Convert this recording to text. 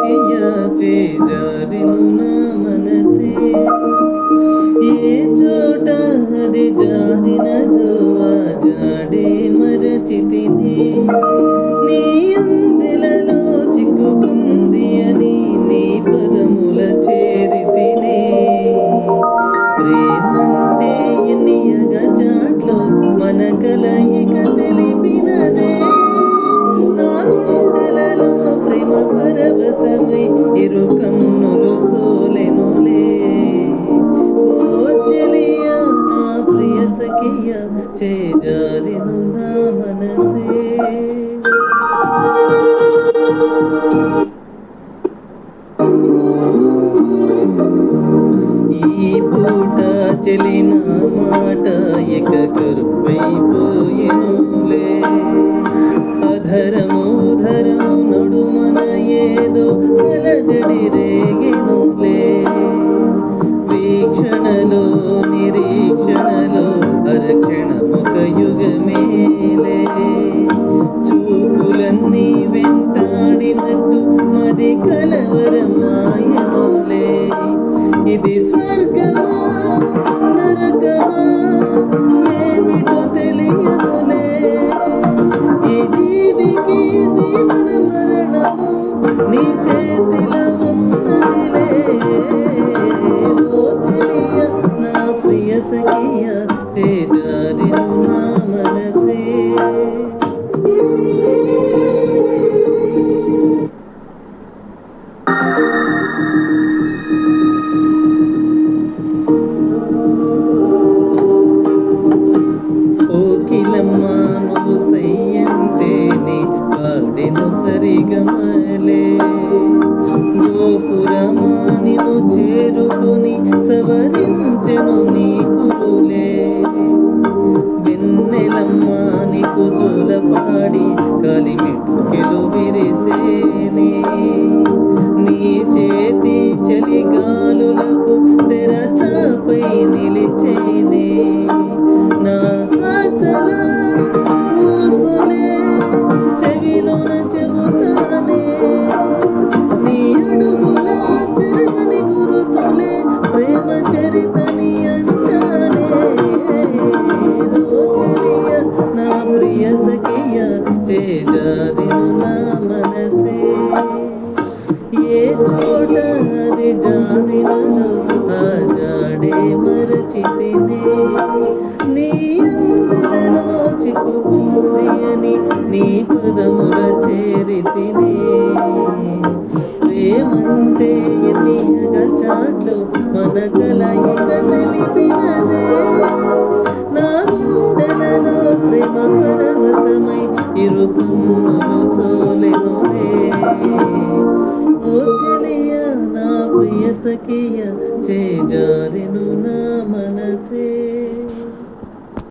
సఖియ చేజారెను నా మనసే ఏ చోట అది జారినదో ఆ జాడే మరచితినే నీ అందెలలో చిక్కుకుంది అని నీ పదముల చేరితినే ప్రేమంటే ఎన్నియగా చాట్లో మన కలయిక తెలిపినదే నా గుండెలలో ప్రేమ పరవశమై ఇరు కన్నులు సోలెనులే ఓ చెలియ నా ప్రియ సఖియ చేజారెను నా మనసే ఈ పూట చెలిన మాట ఇక కరువైపోయెనులే అధరము ధరము నడుమన ఏదో అలజడి రేగెనులే వీక్షణలో నిరీక్షణలో అరక్షణమొక యుగమేలే చూపులన్నీ వెంటాడినట్టు మది కలవరమాయనులే ఇది స్వర్గమా నరకమా ఏమిటో తెలియదులే ఈ జీవికి జీవన మరణము నీ చేతిలో ఉన్నదిలే ఓ చెలియ నా ప్రియ సఖియ చేజారెను నా మనసే కోకిలమ్మ నువ్వు సయ్యంటేనే పాడెను సరిగమలే గోపురమా నిన్ను చేరుకొని సవరించెను నీ కురులే వెన్నెలమ్మ నీకు జోలపాడి కలిమిటుకెలు విరిసేనే నీ చేతి చలిగాలులకు తెరచాపై నిలిచేనే నా ఆశల ఊసులే చెవిలోన చెబుతానే నీ అడుగుల తిరగని గురుతులే ప్రేమ చరితని అంటానే ఓ చెలియ నా ప్రియ సఖియ చేజారెను నా మనసే ఏ చోట అది జారినదో ఆ జాడే మరచితినే నీ అందెలలో చిక్కుకుంది అని నీ పదముల చేరితినే ప్రేమంటే ఎన్నియగా చాట్లో మన కలయిక తెలిపినదే నా గుండెలలో ప్రేమ పరవశమై ఇరు కన్నులు చోలెనులే ఓ చెలియ నా ప్రియ సఖియ చేజారెను నా మనసే